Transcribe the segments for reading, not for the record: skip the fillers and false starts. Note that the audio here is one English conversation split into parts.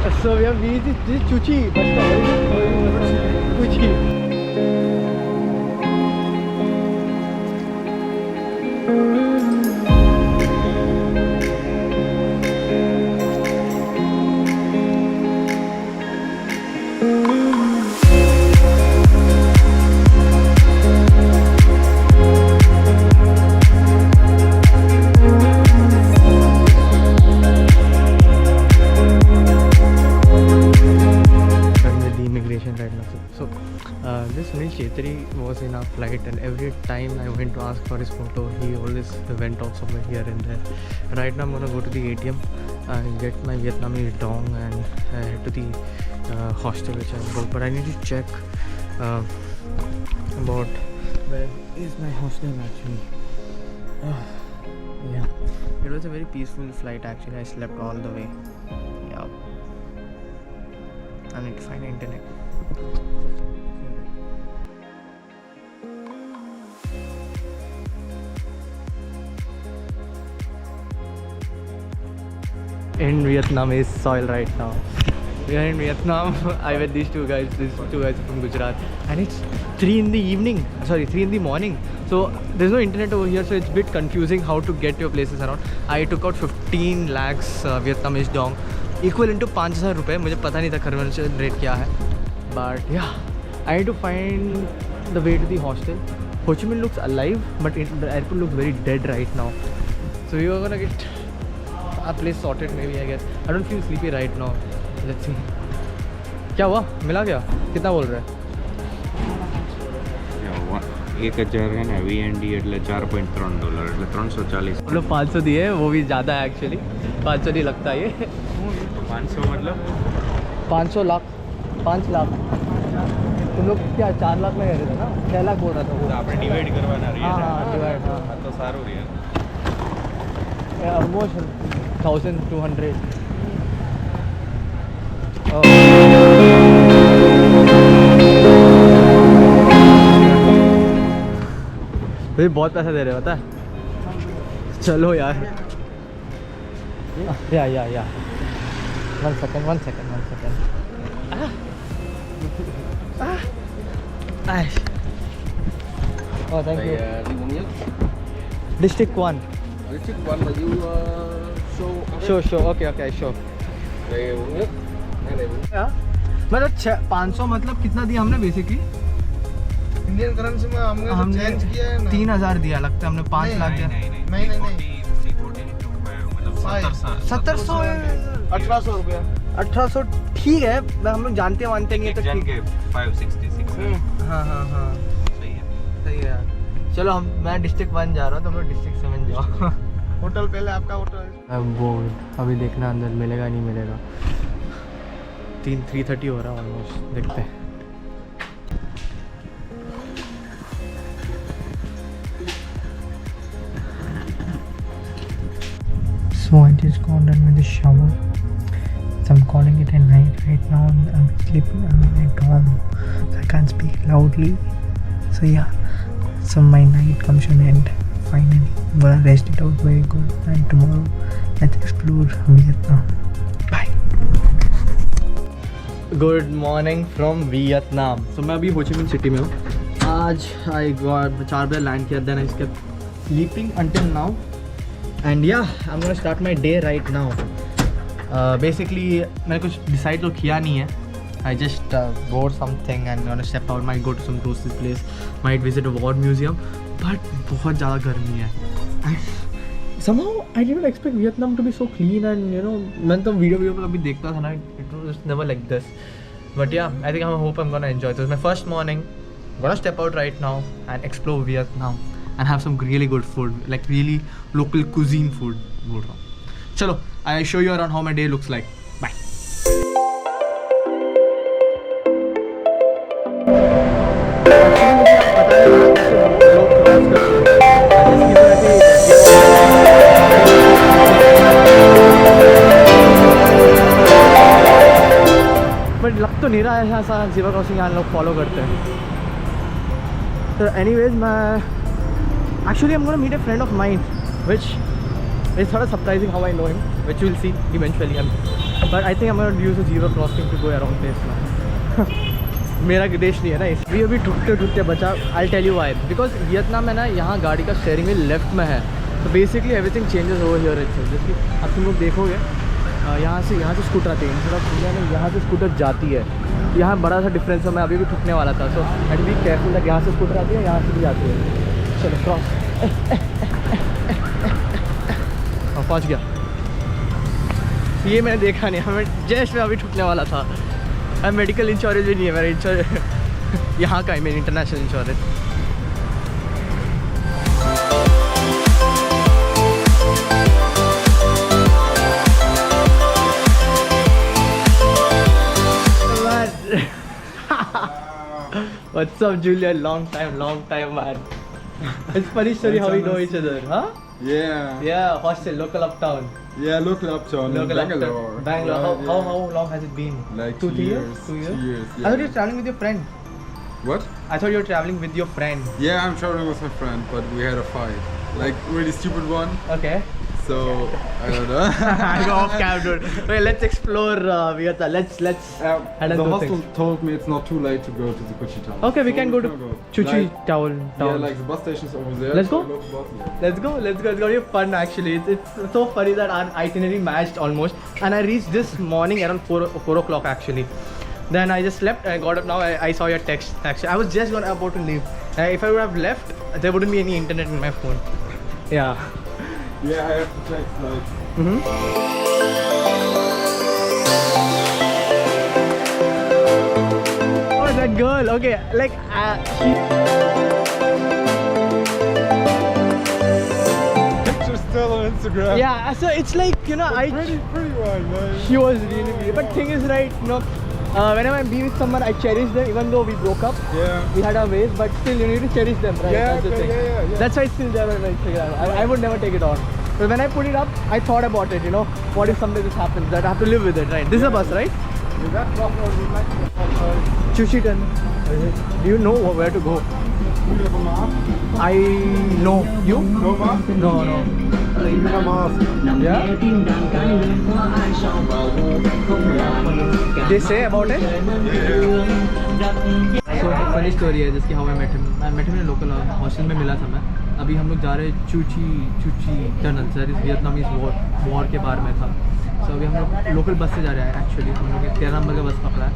So we have reached this Chuchi bus stop. Chuchi. This Sunil Chetri was in our flight, and every time I went to ask for his photo, he always went off somewhere here and there. Right now I'm gonna go to the ATM and get my Vietnamese dong and head to the hostel which I booked. But I need to check about where is my hostel actually. Yeah, it was a very peaceful flight actually. I slept all the way. Yeah, I need to find internet. In Vietnamese soil right now. We are in Vietnam. I met these two guys from Gujarat, and it's 3 in the evening. Sorry, 3 in the morning. So there's no internet over here, so it's a bit confusing how to get your places around. I took out 15 lakhs Vietnamese dong, equivalent to 5,000 रुपए. मुझे पता नहीं था conversion rate क्या है. But yeah, I need to find the way to the hostel. Ho Chi Minh looks alive, but the airport looks very dead right now. So we are gonna get a place sorted maybe, I guess. I don't feel sleepy right now. Let's see. क्या हुआ? मिला क्या? कितना बोल रहे हैं? 1000 है ना VND એટલે $4.3 એટલે 340. मतलब 500 दिए, वो भी ज़्यादा है एक्चुअली. 500 नहीं लगता ये. 500 मतलब 500 लाख 5 लाख. तुम लोग क्या 4 लाख में कह रहे थे ना? 6 लाख बोल रहा था वो. તો આપણે ડિવાઈડ કરવાના રહીએ. हाँ डिवाइड. हाँ તો સારું રહે. ऑलमोस्ट 1200. भाई बहुत पैसा दे रहे हो पता है. चलो यार. या 1 second. Oh, thank you. Đi uống nước. District 1. District 1 là you Show. Okay, show. Đây uống nước. मतलब 500 मतलब कितना दिया हमने बेसिकली? इंडियन करेंसी में हमने चेंज किया है ना. 3000 दिया लगता है हमने. 5 लाख दिया. नहीं 1700 1800 रुपया. 1800 ठीक है. हम लोग जानते नहीं है तो ठीक है. 566. हाँ सही है. चलो मैं डिस्ट्रिक्ट 1 जा रहा हूँ, तुम लोग डिस्ट्रिक्ट 7 जाओ. होटल पहले आपका होटल. बोर्ड अभी देखना अंदर मिलेगा नहीं मिलेगा. 3:30 हो रहा है ऑलमोस्ट. देखते हैं. So I just got done with the shower. So I'm calling it a night right now. I'm sleeping in my dorm, so I can't speak loudly. So yeah, so my night comes to an end finally. I'm gonna rest it out very good, and tomorrow let's explore Vietnam. Bye. Good morning from Vietnam. So मैं अभी हो ची Minh City में हूँ. आज I got 4 बजे land किया. Then I kept sleeping until now. And yeah, I'm gonna start my day right now. Basically मैंने कुछ decide तो किया नहीं है. I just bought something and gonna step out. Might go to some tourist place. Might visit a war museum. But बहुत ज़्यादा गर्मी है. Somehow I didn't expect Vietnam to be so clean and you know, मैंने तो video पर कभी देखता था ना. It was never like this. But yeah, I think I hope I'm gonna enjoy. So it's my first morning. I'm gonna step out right now and explore Vietnam. And have some really good food, like really local cuisine food. बोल रहा हूँ. चलो, I'll show you around how my day looks like. Bye. But लग तो नहीं रहा है ऐसा ज़ेब्रा क्रॉसिंग यहाँ लोग फॉलो करते हैं. तो एनीवेज मैं actually I'm gonna meet a friend of mine, which is sort of surprising how I know him, which you will see eventually. But I think I'm going to use a zebra crossing to go around this now. मेरा देश नहीं है ना इसलिए अभी ढूंढते बचा. I'll tell you why. Because Vietnam में ना यहाँ गाड़ी का स्टेयरिंग व्हील लेफ्ट में है. तो basically everything changes over here itself. जैसे कि अब तुम लोग देखोगे यहाँ से स्कूटर आती है. इंस्टेड ऑफ इंडिया में यहाँ से स्कूटर जाती है. यहाँ बड़ा सा डिफरेंस है. मैं अभी भी ठुकने वाला था. सो आई बी केयरफुल दैट यहाँ से स्कूटर आती है, यहाँ से भी जाती है. चलो क्रॉस. पहुँच गया. ये मैंने देखा नहीं. हमें जस्ट मैं अभी ठुकने वाला था. मेडिकल इंश्योरेंस भी नहीं है मेरा. इंश्योरेंस यहाँ का है, मेरी international insurance. What's up, Julian? Long time, man. It's funny story how we know each other, huh? Yeah, hostel, local uptown. Yeah, local uptown. Local Bangalore. uptown. Bangalore. How long has it been? Like 2 years. 2 years. 2 years. I thought you were traveling with your friend. What? I thought you were traveling with your friend. Yeah, I'm traveling with my friend, but we had a fight. Like really stupid one. Okay. So I don't know. I go off cam, dude. Okay, let's explore Vietnam. Let's head the into hostel things. told me it's not too late to go to the Kochi town. Okay, we So can go to Chuchi Like, town. Yeah, like the bus station's over there. Let's go. so we bus there. Let's go. It's gonna be fun actually. It's so funny that our itinerary matched almost, and I reached this morning around 4 o'clock actually. Then I just slept. I got up now. I saw your text actually. I was just about to leave. If I would have left, there wouldn't be any internet in my phone. Yeah. Yeah, I have to text like. Oh, that girl. Okay, like Picture still on Instagram. yeah. So it's like Pretty one, man. She was really beautiful. But thing is, right? Whenever I'm being with someone, I cherish them. Even though we broke up, Yeah. we had our ways, but still you need to cherish them, right? Yeah, That's the thing. yeah. That's why it's still there on my Instagram. I would never take it on. But when I put it up, I thought about it. What if someday this happens? That I have to live with it, right? This is a bus, right? With that bus, I would like to Chushitan. Do you know where to go? Do you have a map? I know. You? No map? No. Even a mask. Yeah? They say about it? So funny story है जिसकी how I met him. I met him in a local hostel में मिला था मैं. अभी हम लोग जा रहे हैं चूची टनल. सर इस वियतनामीज वॉर के बारे में था. So अभी हम लोग लोकल बस से जा रहे हैं एक्चुअली. हम लोग 13 नंबर का बस पकड़ा है.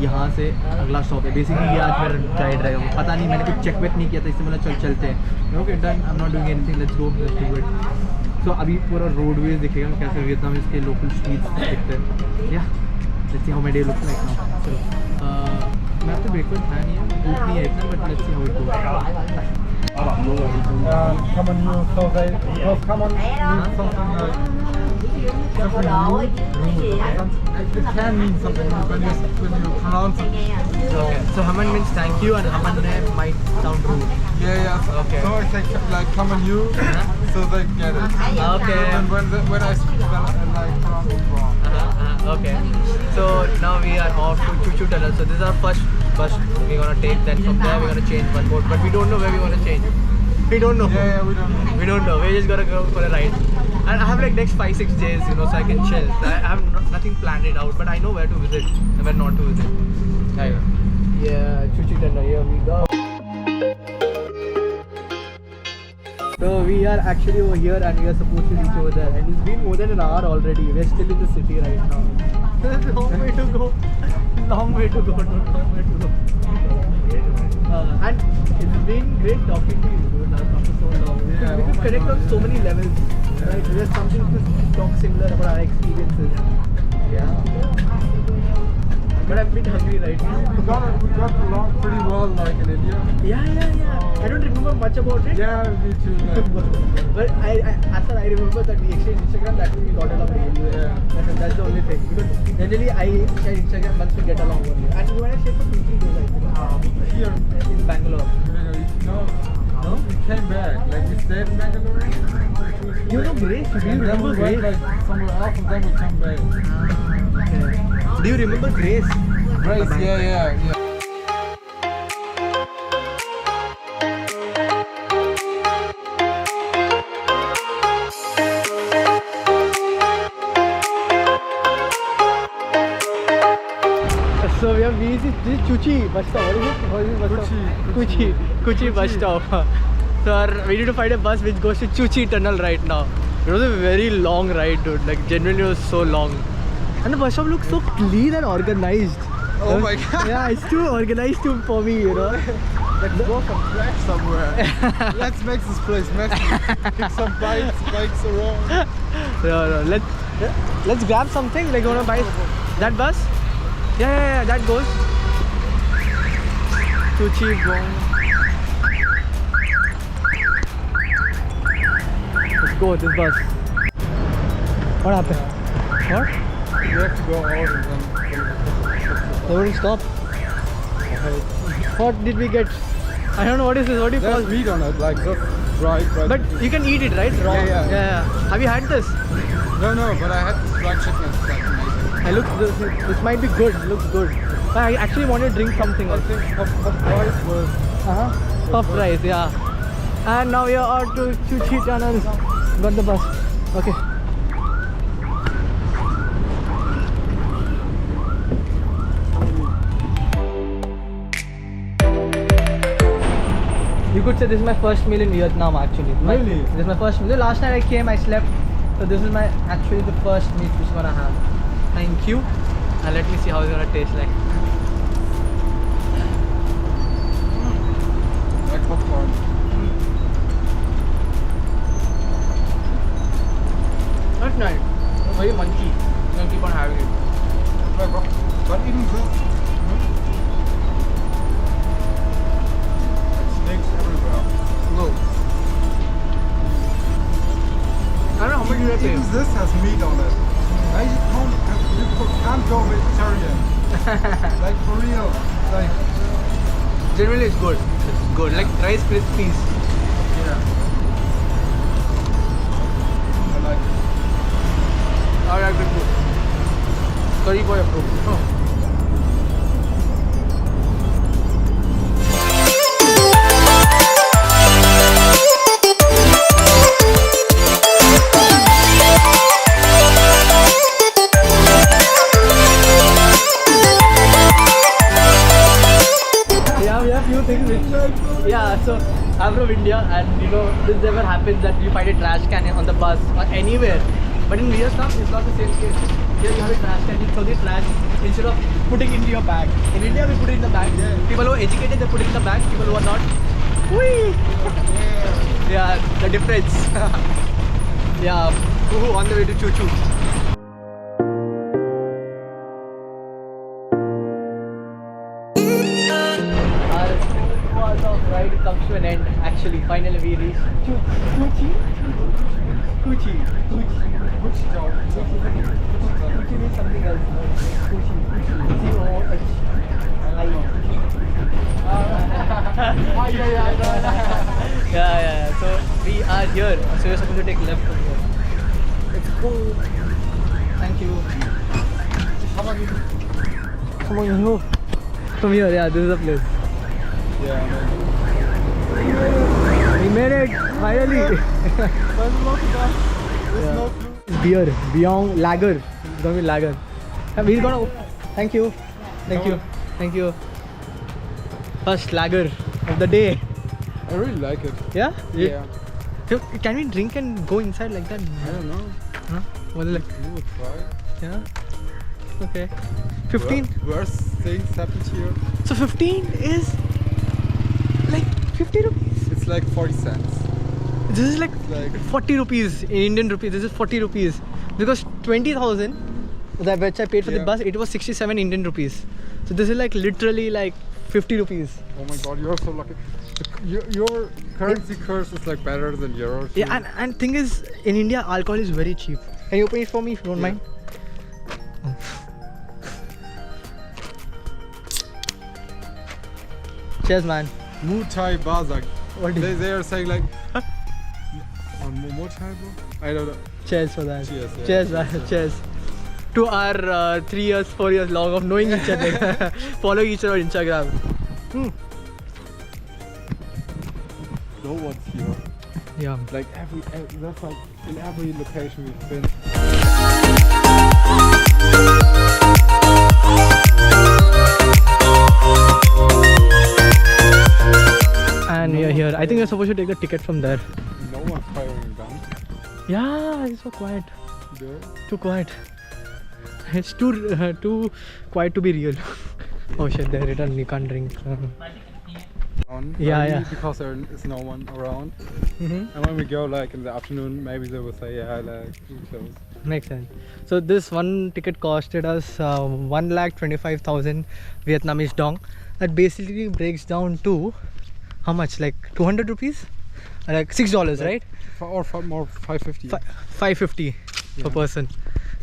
यहाँ से अगला स्टॉप है. बेसिकली ये आज मेरा गाइड रहेगा. पता नहीं, मैंने कुछ चेक वेक नहीं किया था, इससे मतलब चलते हैं. Okay done, I am not doing anything, let's do it. So अभी पूरा रोडवेज दिखेगा कैसे वियतनाम इसके लोकल स्ट्रीट्स दिखते हैं. या let's see how my day looks like now. चलो मैं तो ब्रेकफास्ट खाया नहीं है, भूख नहीं है इतना, but let's see how it goes. Come on, you so they come on, mean something like it can mean something when you pronounce it. Okay. So Haman means thank you, and Haman might sound rude. Yeah. Okay. So I say like come on, you, so they get it. Okay. And when I speak them like pronounce it wrong. Okay. So now we are off to Chuchu Tunnel. So this is our first bus we're gonna take. Then from there we're gonna change one boat, but we don't know where we're gonna change. We don't know. Yeah, we don't know. We don't know. We're just gonna go for a ride. And I have like next 5-6 days, so I can chill. I have nothing planned it out, but I know where to visit and where not to visit. Yeah, Chuchu Tunnel. Here we go. So we are actually over here and we are supposed to reach over there, and it's been more than an hour already. We're still in the city right now. There's a long way to go. Long way to go. And it's been great talking to you, dude, after so long. We could connect on so many levels. Right? There's something to talk similar about our experiences. Yeah. But I'm a bit hungry right now. We got along pretty well like in India. Yeah. I don't remember much about it. Yeah, me too. But as far I remember that we exchanged Instagram, that we got along really well. Yeah. That's the only thing. Because generally I share Instagram once we get along only. And you want to share for 2-3 days, I think. Here, In Bangalore. no, we came back. Like we stayed in Bangalore. You know Grace? Do you And then remember we went Grace? like somewhere else, and then we come back. Okay. Do you remember Grace? Grace, yeah. So we have this is Cuchi bus stop. What is it? What is this bus stop? Cuchi bus stop. So we need to find a bus which goes to Cuchi tunnel right now. It was a very long ride, dude. Like genuinely, it was so long. And the bus stop looks so clean and organized. Oh my god. Yeah, it's too organized for me, you know. Let's go for trash somewhere. Let's make this place messy. Pick some bikes around. No. Let's grab something. Like, you wanna buy that bus? Yeah, that goes. Cuchi Bong. Let's go with this bus. What happened? What? You have to go out and then. They wouldn't stop. What did we get? I don't know what is this. What do you call There's it? meat on it, like just right. But you can eat it, right? Raw. Yeah. Have you had this? No, but I had this fried chicken. It's like amazing. This might be good. It looks good. But I actually want to drink something I also. think of rice was. Puff rice, yeah. And now we are out to Cuchi tunnel. Got the bus. Okay. You could say this is my first meal in Vietnam actually. Really? This is my first meal. The last night I came, I slept. So this is my actually the first meal which I'm gonna have. Thank you. And let me see how it's gonna taste like. Like popcorn. That's nice. It's very munchy. You can keep on having it. But even this. Snakes everywhere. No. I don't know how much you pay. Even this has meat on it. You can't go vegetarian. Like for real. Like. Generally it's good. It's good. Like Rice Krispies. Yeah. I like it. I like it too. Curry boy approved. Oh. Yeah, so I'm from India and you know this never happens that you find a trash can on the bus or anywhere. But in Vietnam it's not the same case. Here you have a trash can, you throw the trash instead of putting it into your bag. In India we put it in the bag. Yeah. People who are educated they put it in the bag, people who are not. Whee! Yeah, the difference. Yeah, on the way to Choo Choo. Ride comes to an end. Actually, finally we reached Cuchi means something else. Yeah. So we are here. So you're supposed to take left from here. Let's go. Thank you. Come on, you go. From here, yeah. This is the place. Yeah, We made it finally. There's no clue. Beer, Beyond Lager. It's gonna be lager. And we're gonna. Thank you. Thank you. First lager of the day. I really like it. Yeah? Yeah. So, can we drink and go inside like that? I don't know. Huh? What is it like? You would try. Yeah. Okay. 15. Worst things happened here. So 15 is like 50 rupees. It's like 40 cents. This is like Like 40 rupees in Indian rupees. This is 40 rupees because 20,000 that which I paid for the Yeah. bus, it was 67 Indian rupees. So this is like literally like 50 rupees. oh my god, you're so lucky. Your currency curse is like better than yours. Yeah, and thing is, in India, alcohol is very cheap. Can you open it for me if you don't Yeah. mind? Cheers, man. Muay Thai Bazak. What is They are saying like on Muay Thai bro? I don't know. Cheers for that. Cheers, yeah. Cheers, man. Cheers. To our 3 years, 4 years long of knowing each other, following each other on Instagram. No one's here. Yeah. Like that's like in every location we've been. you're supposed to take the ticket from there. No one's firing guns. Yeah, it's so quiet. There. Too quiet. It's too quiet to be real. Oh shit, they're written you can't drink. On, Yeah, only yeah. because there is no one around. Mm-hmm. And when we go like in the afternoon, maybe they will say, yeah, like we close. Makes sense. So this one ticket costed us 1,25,000 Vietnamese dong. That basically breaks down to how much? Like 200 rupees? Like $6, right? Or more 550. 550 per Yeah. person.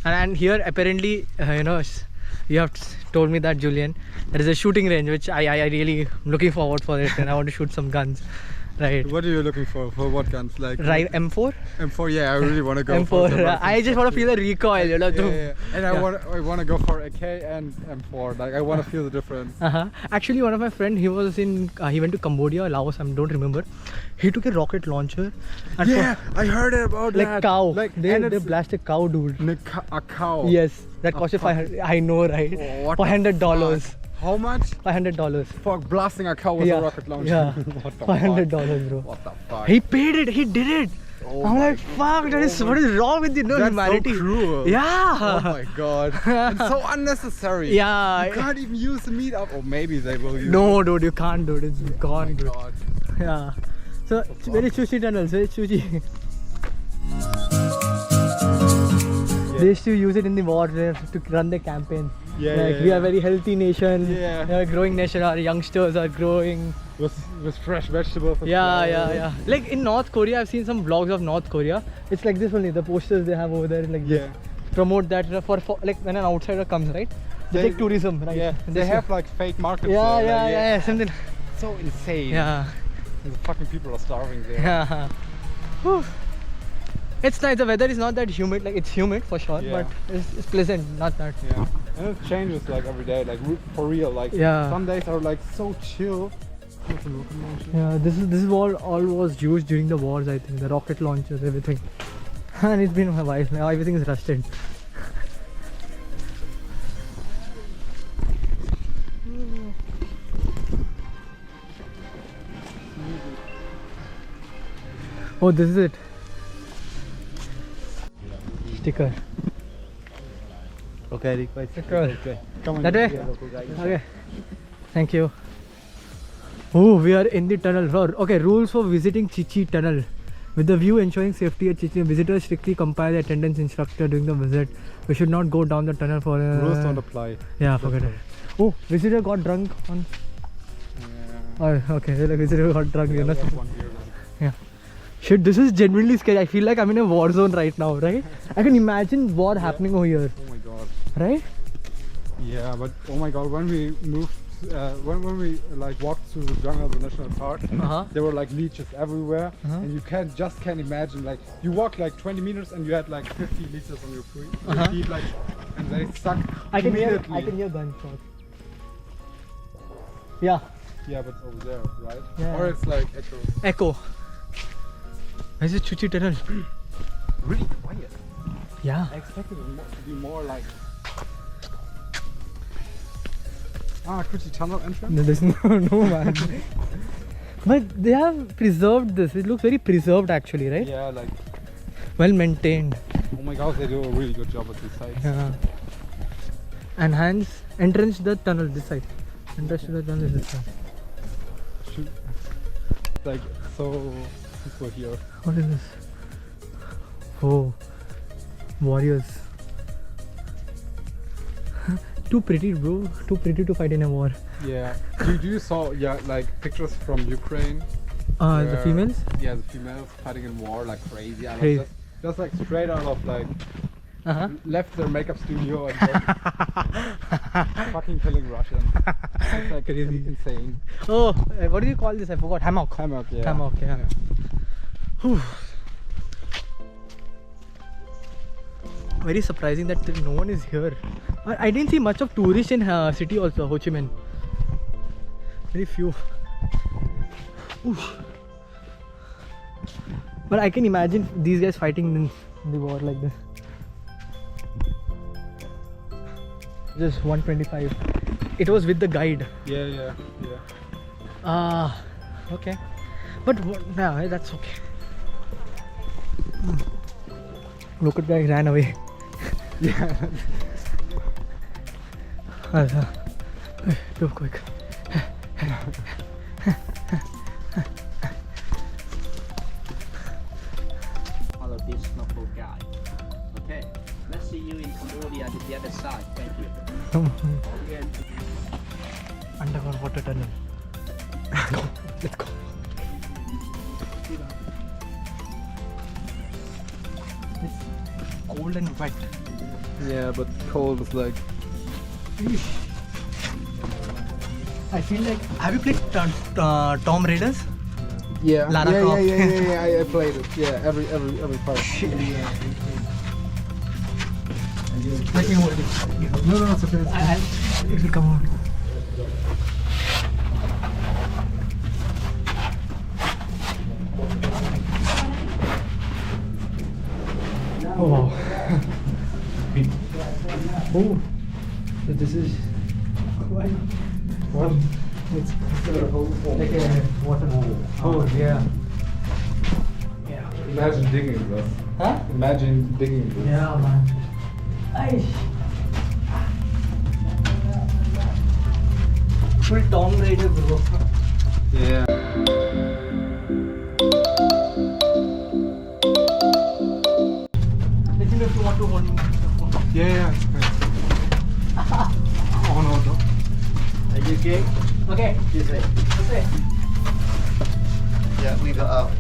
And here apparently, you have told me that, Julian, there is a shooting range which I really am looking forward for it, and I want to shoot some guns. Right. What are you looking for? For what guns? Like Right, M4? M4. Yeah, I really want to go for some M4. rifles. I just want to feel the recoil, Yeah, to- yeah. And Yeah. I want to go for AK and M4. Like I want to feel the difference. Actually, one of my friend, he went to Cambodia, Laos, I don't remember. He took a rocket launcher and Yeah, I heard about like that. cow. Like they and it's blasted cow, dude. a cow. Yes, that A costed fuck. 500. I know, right? Oh, what the $500. fuck? How much? $500. For blasting a cow with Yeah, a rocket launcher. yeah. What the $500, bro. fuck? What the fuck? He paid it. He did it. Oh I'm my like, fuck. That is oh what my- is wrong with That's humanity? so cruel. Yeah. Oh my god. And so unnecessary. Yeah. You can't even use the meat up. Or maybe they will use No, dude, you can't, dude. It's it. gone, Oh my dude. god. Yeah. So it's very choosy tunnels, very choosy. They used to use it in the war to run the campaign. Yeah, Like yeah, we yeah. are a very healthy nation. Yeah. We are a growing nation. Our youngsters are growing. With fresh vegetables. and Yeah, yeah, flowers. yeah. Like in North Korea, I've seen some vlogs of North Korea. It's like this only. The posters they have over there, like Yeah. promote that for like when an outsider comes, right? They take tourism, right? Yeah. And They this- have like fake markets. Yeah, there, yeah, like, yeah, something. So insane. Yeah. And the fucking people are starving there. Yeah. Whew. It's nice. The weather is not that humid. Like it's humid for sure, Yeah. but it's pleasant. Not that. Yeah. And it changes like every day, like for real. Like Yeah. some days are like so chill. Yeah. This is all was used during the wars. I think the rocket launchers, everything. And it's been a while now. Everything is rusted. Oh, this is it. Sticker. Okay, request. Sticker. Come on. That way? Okay. Thank you. Oh, we are in the tunnel. Okay, rules for visiting Chichi Tunnel. With the view ensuring safety at Chichi, visitors strictly comply the attendance instructor during the visit. We should not go down the tunnel for. Rules don't apply. Yeah, forget it. Oh, visitor got drunk on. Yeah. Oh, okay. The visitor got drunk. Yeah, You know. we have one here, Yeah. Shit, this is genuinely scary. I feel like I'm in a war zone right now, right? I can imagine war happening over here, Oh my god. right? Yeah, but oh my god, when we moved, when we like walked through the jungle of the national park, Uh-huh. there were like leeches everywhere, Uh-huh. and you can't imagine like you walk like 20 meters and you had like 50 leeches on your feet, Uh-huh. like, and they suck I can immediately. hear gunshots. Yeah, Yeah, but it's over there, right? Yeah. Or it's like echo. echo. Where's the Chichi Tunnel? Really quiet. Yeah. I expected it to be more like. Kuchi tunnel entrance. No, there's no man. But they have preserved this. It looks very preserved actually, right? Yeah, like Well maintained. oh my god, they do a really good job at this site. Yeah. And hence entrance to the tunnel this side. Entrance to the tunnel is this side. Shoot. Like so, this were here. What is this? Oh, warriors. Too pretty, bro. Too pretty to fight in a war. Yeah. Do you saw like pictures from Ukraine? The where- females? Yeah, the females fighting in war like crazy. I Crazy. was just like straight out of like Uh-huh. left their makeup studio and fucking killing Russians. It's like Crazy. insane. Oh, what do you call this? I forgot. Hammock. Hammock, yeah. Hammock, yeah. Whew. Very surprising that no one is here. I didn't see much of tourists in city also, Ho Chi Minh. Very few. Oof. But I can imagine these guys fighting in the war like this. Just 125. It was with the guide. Yeah. Okay. But no, that's okay. Look at guy ran away. Yeah. Too quick. Follow this local guide. Okay, let's see you in Cambodia at the other side. Thank you. Underground water tunnel. Go, let's go. It's cold and wet. Yeah, but cold was like. I feel like. Have you played Tomb Raiders? Yeah. Lara yeah, Croft. yeah, yeah, yeah, yeah. I played it. Yeah, every part. Let me hold it. No, no, it's okay. It will come on. Oh wow. Oh, so this is quite what? It's like a water hole. Yeah. Yeah. Imagine digging this. Huh? Imagine digging this. Yeah, man. Aish. Full Tomb Raider, bro. Yeah. Let me know if you want to hold me. Yeah, yeah. It's okay. Oh no, no. Are you okay? Okay. This way. This way. Yeah, we got out.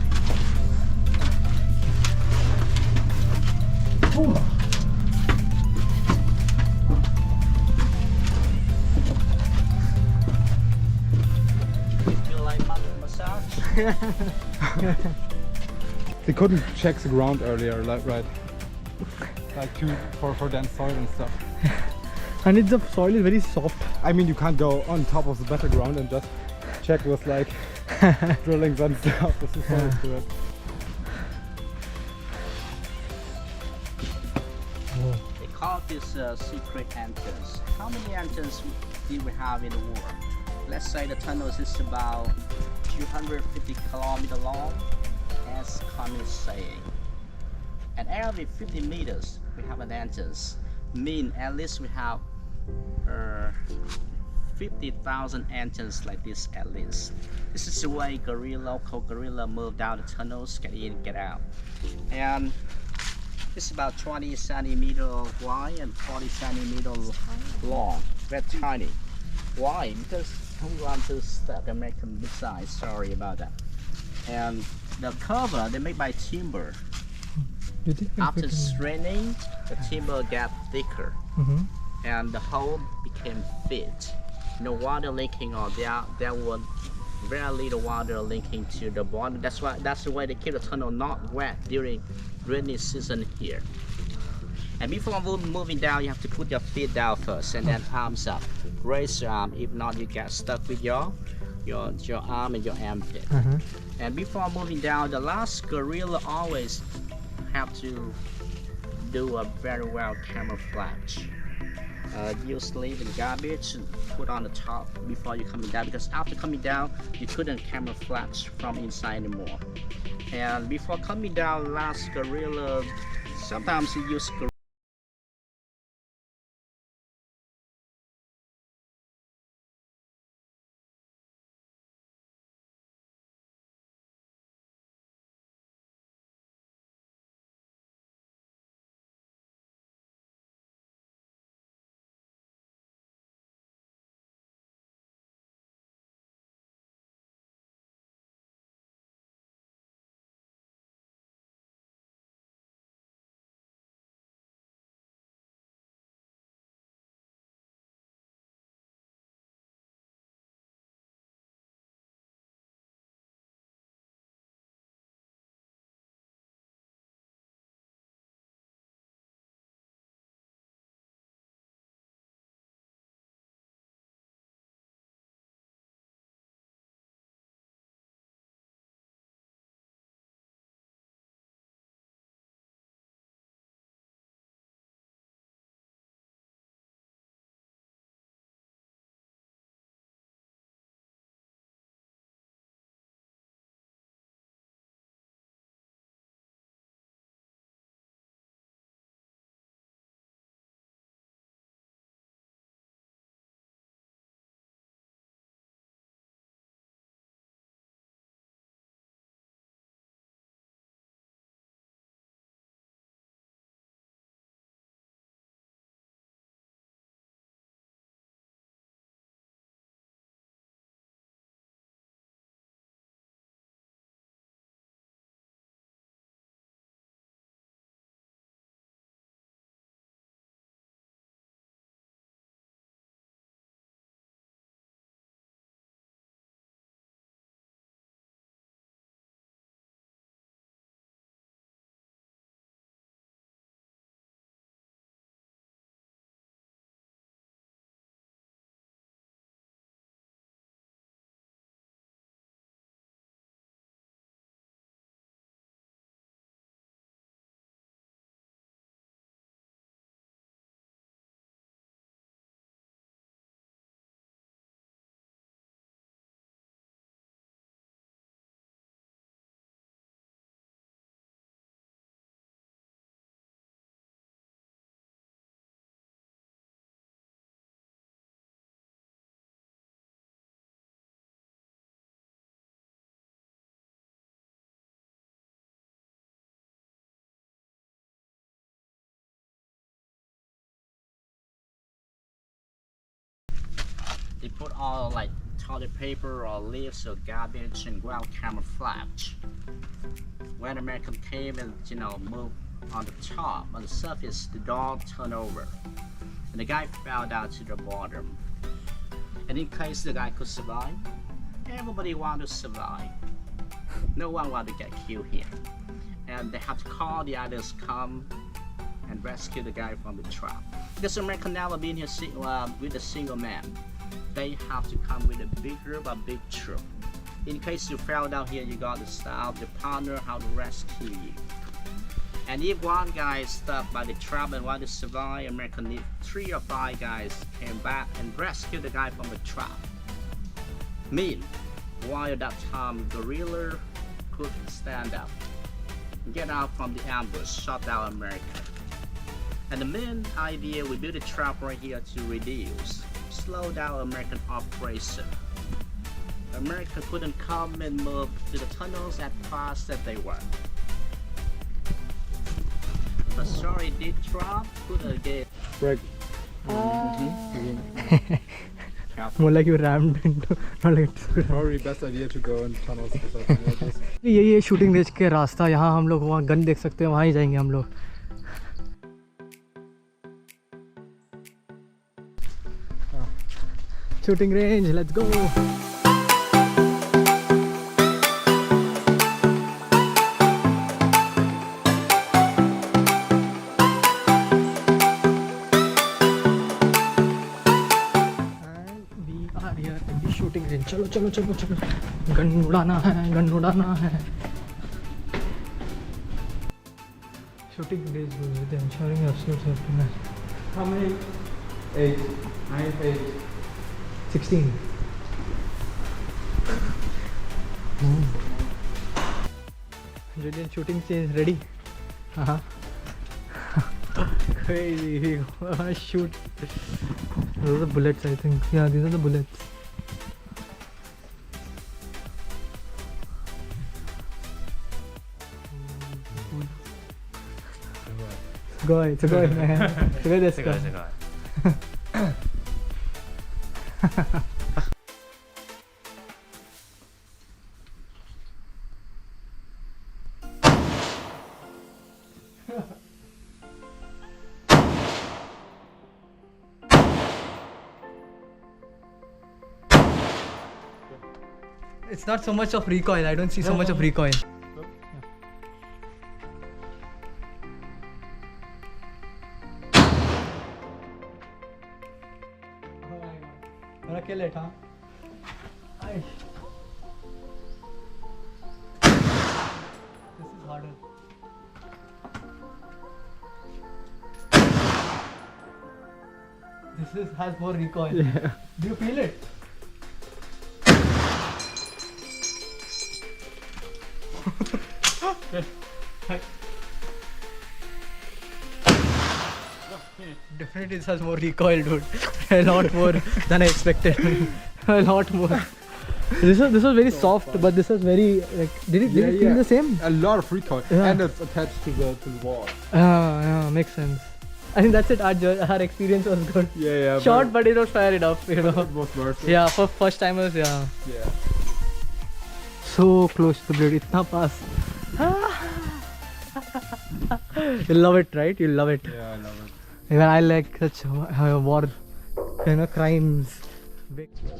Boom. You like massage? They couldn't check the ground earlier, like right? Like for dense soil and stuff. And it's the soil is very soft. I mean, you can't go on top of the better ground and just check with like drillings and stuff. This is so to it. They call this secret entrance. How many entrances did we have in the war? Let's say the tunnel is about 250 kilometers long, as communists saying. And every 50 meters, we have an entrance. Mean at least we have 50,000 entrances like this at least. This is the way local guerrilla move down the tunnels, get in, get out. And it's about 20 centimeters wide and 40 centimeters long. Very tiny. Why? Because who wants to step and make them big size? Sorry about that. And the cover they make by timber. You think After straining, the timber got thicker Mm-hmm. and the hole became fit. No water leaking or there was very little water leaking to the bottom. That's the way they keep the tunnel not wet during rainy season here. And before moving down, you have to put your feet down first and then arms up. Raise your arm. If not, you get stuck with your arm and your armpit. Uh-huh. And before moving down, the last guerrilla always have to do a very well camouflage. Use leaf and garbage and put on the top before you coming down, because after coming down you couldn't camouflage from inside anymore. And before coming down, last guerrilla sometimes you use They put all like toilet paper or leaves or garbage and ground camouflage. When American came and moved on the top, on the surface, the door turned over, and the guy fell down to the bottom. And in case the guy could survive, everybody wanted to survive. No one wanted to get killed here, and they have to call the others come and rescue the guy from the trap. Because American never been here with a single man. They have to come with a big group, a big troop. In case you fell down here, you got to stop the partner how to rescue you. And if one guy is stuck by the trap and want to survive, American need 3 or 5 guys came back and rescue the guy from the trap. While that time, guerrilla could stand up, get out from the ambush, shut down America. And the main idea, we built a trap right here to reduce, slow down American operation. America couldn't come and move to the tunnels as fast as they were. But sorry, the trap could get. Break. More like you rammed into, not like Probably best idea to go in tunnels or something like this. ये shooting range के रास्ता यहाँ हम लोग वहाँ gun देख सकते हैं, वहाँ ही जाएंगे हम लोग. Shooting range, let's go. Shooting range, चलो चलो चलो चलो, गन उड़ाना है, गन उड़ाना है. Shooting range with ensuring absolute safety. How many? 8. 9, 8. 16. Julian shooting is ready. Crazy. We wanna shoot. Those are the bullets, I think. Yeah, these are the bullets. Sugoi, sugoi, man. Sugoi desu ka? It's not so much of recoil. I don't see so much of recoil. Wanna kill it, huh? This is harder. This has more recoil. Yeah. Do you feel it? Definitely this has more recoil, dude. A lot more than I expected. A lot more. This was very soft, but this was very like. Did it feel the same? A lot of recoil, and it's attached to the wall. Yeah, makes sense. I think that's it. Our experience was good. Yeah. Short, but it was fair enough. You know. It was worth it. Yeah, for first timers, yeah. Yeah. So close to the blade, itna pass. You love it, right? You love it. Yeah, I love it. Even I like such war, crimes.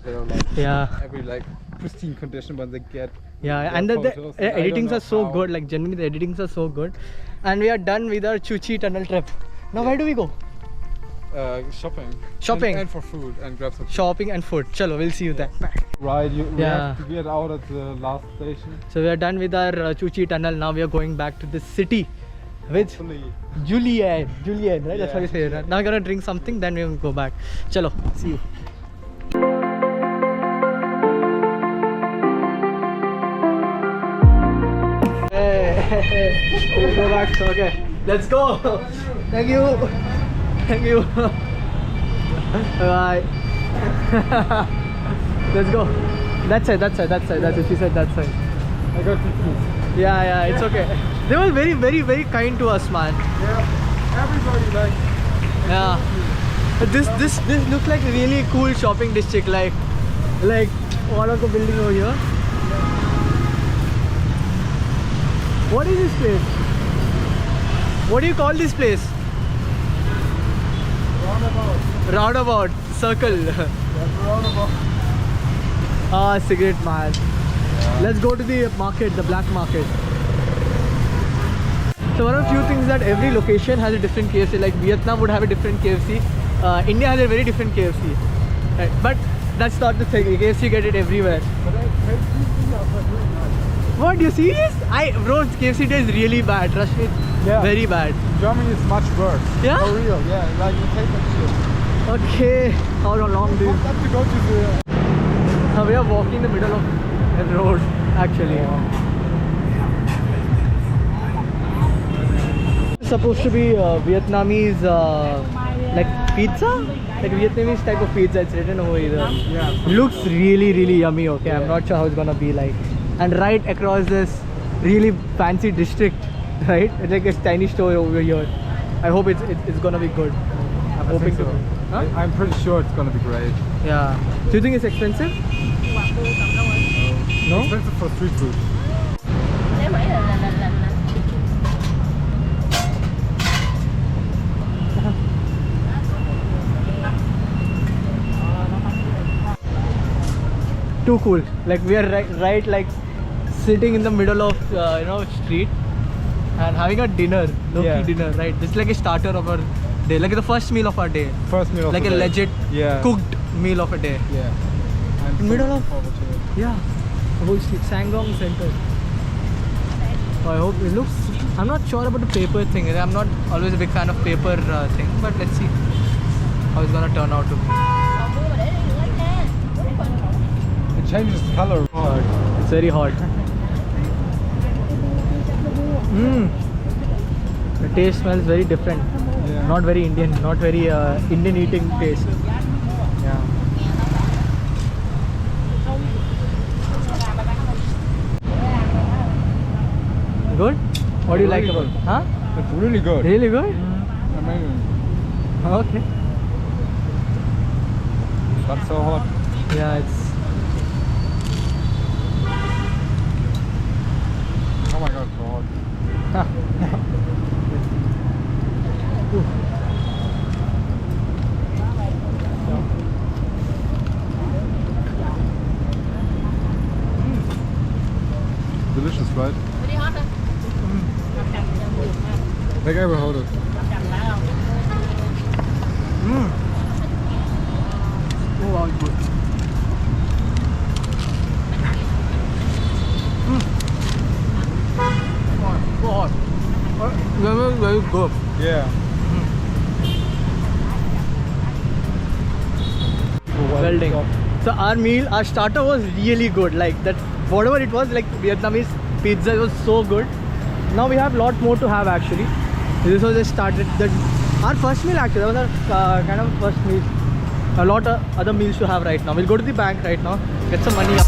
They're like Yeah. every pristine condition when they get. Yeah, and the editings are so good. Like genuinely, the editings are so good. And we are done with our Chuchi tunnel trip. Now where do we go? Shopping. Shopping. And for food and grab some. Shopping and food. Chalo, we'll see you there. Right, we Yeah. have to get out at the last station. So we are done with our Chuchi tunnel. Now we are going back to the city with Hopefully. Julian, right? That's Yeah, how you say it. Right? Now we're gonna drink something, then we'll go back. Chalo, see you. Hey, we'll go back. So, okay, let's go. Thank you. Thank you. Bye. Let's go. That side. That's it. She said that side. I got confused. Yeah, it's okay. They were very, very, very kind to us, man. Yeah, everybody Yeah. This looks like a really cool shopping district, like one of the building over here. What is this place? What do you call this place? Roundabout. Circle. Roundabout. Ah, cigarette man. Let's go to the market, the black market. So one of the few things that every location has a different KFC. Like Vietnam would have a different KFC. India has a very different KFC. Right? But that's not the thing. KFC you get it everywhere. What? You serious? Bro, KFC taste is really bad. Trust me, Yeah. very bad. Germany is much worse. Yeah? For real, yeah. Like you take that shit. Okay. How long do you? Have to go to the. We are walking in the middle of a road, actually. It's supposed to be Vietnamese, like pizza, like Vietnamese type of pizza. It's written over here. Yeah. Looks really yummy. Okay, I'm not sure how it's gonna be like. And right across this really fancy district, right? It's like a tiny store over here. I hope it's gonna be good. I'm hoping so. to. Huh? I'm pretty sure it's gonna be great. Yeah. Do you think it's expensive? No. Expensive for street food. Too cool. Like we are right like sitting in the middle of street and having a dinner, low-key dinner, right? This is like a starter of our day, like the first meal of our day, First meal of like the a day. legit Yeah. cooked meal of a day. Yeah. I'm so Middle of- looking forward to it. Yeah, whole street, Sangong Center. So I hope it looks. I'm not sure about the paper thing. I'm not always a big fan of paper thing, but let's see how it's gonna turn out to be. It changes color. It's very hot. The taste smells very different. Yeah. Not very Indian. Not very Indian eating taste. Yeah. Good? What do you like Really about good. it? Huh? It's really good. Really good? Amazing. Okay. That's so hot. Yeah, it's. Oh my god, so hot. Delicious, right? Like I will hold it. Oh, wow, it's good. So hot. Very good. Yeah. Well done. So our starter was really good. Like that, whatever it was, like Vietnamese pizza, it was so good. Now we have a lot more to have actually. This was just started. Our first meal actually. That was our kind of first meal. A lot of other meals to have right now. We'll go to the bank right now, get some money up.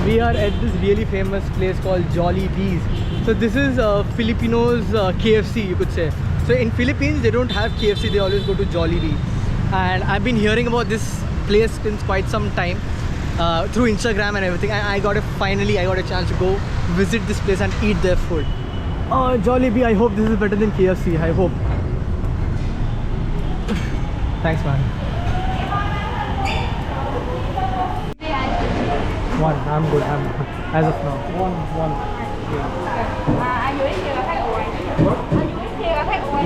We are at this really famous place called Jollibee's. So this is Filipinos KFC, you could say. So in Philippines they don't have KFC, they always go to Jollibee. And I've been hearing about this place since quite some time through Instagram and everything. And finally I got a chance to go visit this place and eat their food. Jollibee, I hope this is better than KFC, I hope. Thanks man. One, I'm good, as of now. One.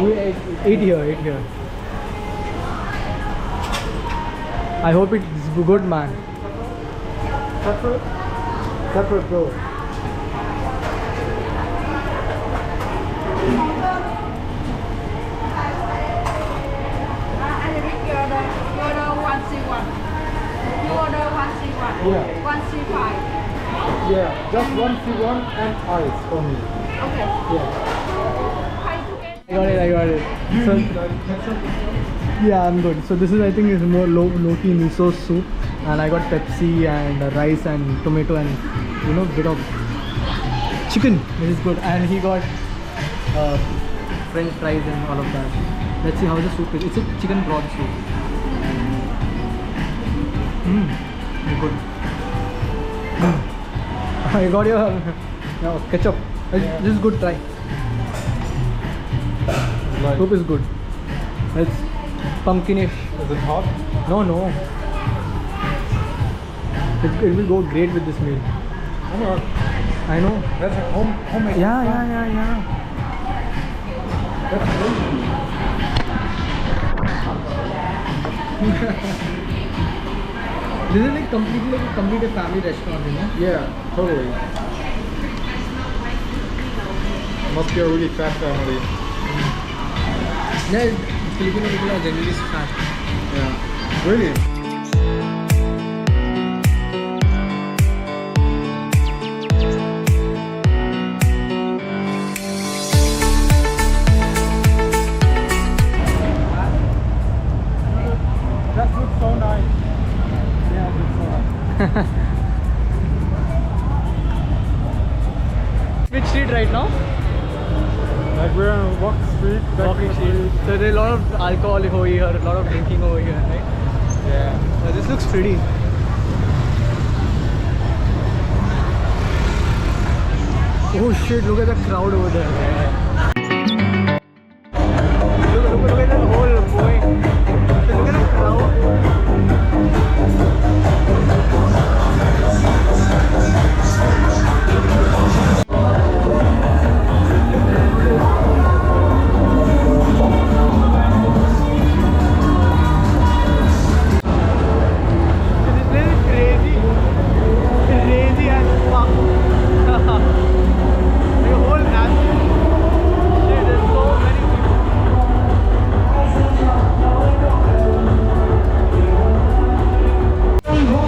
We ate here. I hope it's good, man. Separate, bro. Yeah. 135. Yeah, just one C1 and ice for me. Okay. Yeah. I got it. You So, need ketchup? yeah, I'm good. So this is, I think, is more low-key miso soup, and I got Pepsi and rice and tomato and bit of chicken, which is good, and he got French fries and all of that. Let's see how the soup is. It's a chicken broth soup. Good. I got your ketchup. This is good. Try. Like, Soup is good. It's pumpkinish. is it hot? No, no. It will go great with this meal. Oh my god. I know. That's a homemade. Yeah. That's crazy. This is like completely like a complete family restaurant, you know? Yeah, totally. Must be a really fat family. Yeah, Filipino people are generally fat. Yeah. Really? That looks so nice. Yeah, it looks so nice. Which street right now? Like we're on Walk Street. Walking street. So there's a lot of alcohol over here, a lot of drinking over here, right? Yeah. This looks pretty. Oh shit, look at the crowd over there. Look at that whole going. Look at the crowd. This is crazy. Crazy as fuck. The whole action. Shit, there's so many people.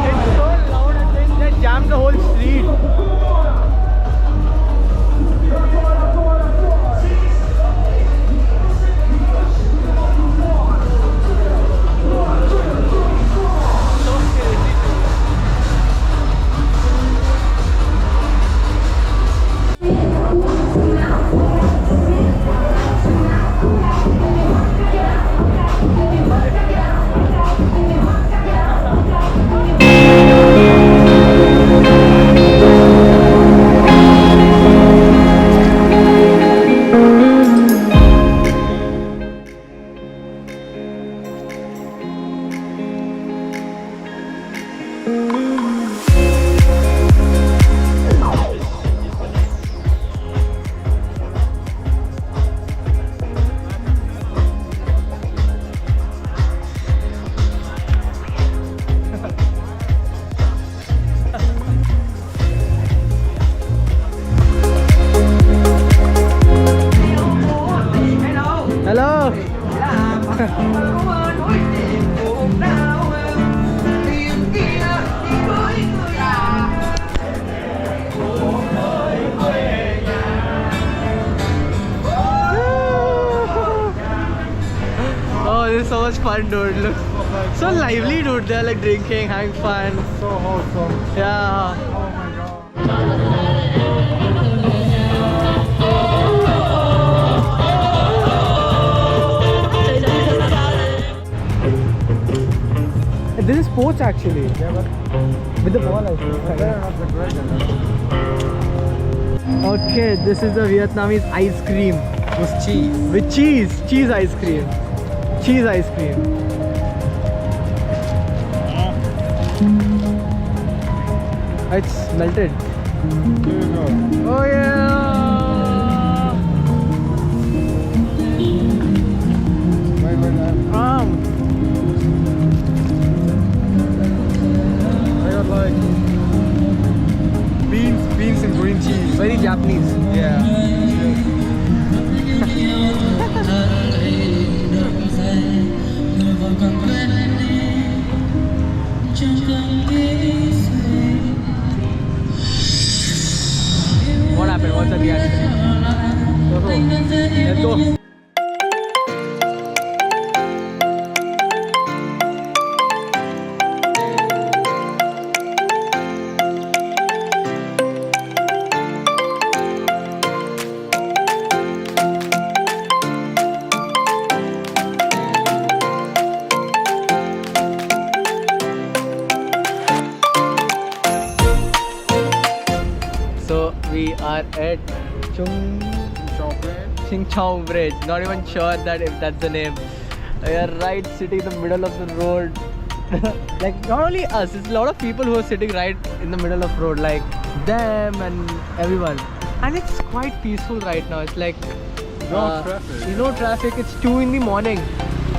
It's so loud and they jammed the whole street. So crazy. Hello. Oh, this is so much fun, dude. Look, so lively, dude. They're like drinking, having fun. So wholesome. Yeah. Oh my god. This is sports actually. Yeah, but With the ball, I think. they're not the greatest. Okay, this is the Vietnamese ice cream. With cheese. With cheese. Cheese ice cream. Cheese ice cream. It's melted. Here you go. Oh yeah! Wait, I got like beans and green cheese. Very Japanese. Yeah. What happened? What's the reaction? Let's go. at Chung Ching Chao Bridge. Not even sure that if that's the name. We are right sitting in the middle of the road. Like not only us, it's a lot of people who are sitting right in the middle of road, like them and everyone. And it's quite peaceful right now. It's like traffic. No traffic. It's 2 in the morning.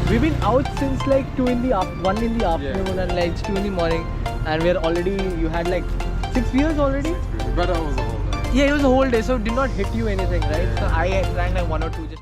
We've been out since like 1 in the afternoon, and like it's 2 in the morning, and we're already. You had like 6 beers already. But that was a whole day. Yeah, it was a whole day, so it did not hit you anything, right? So I drank like 1 or 2 just.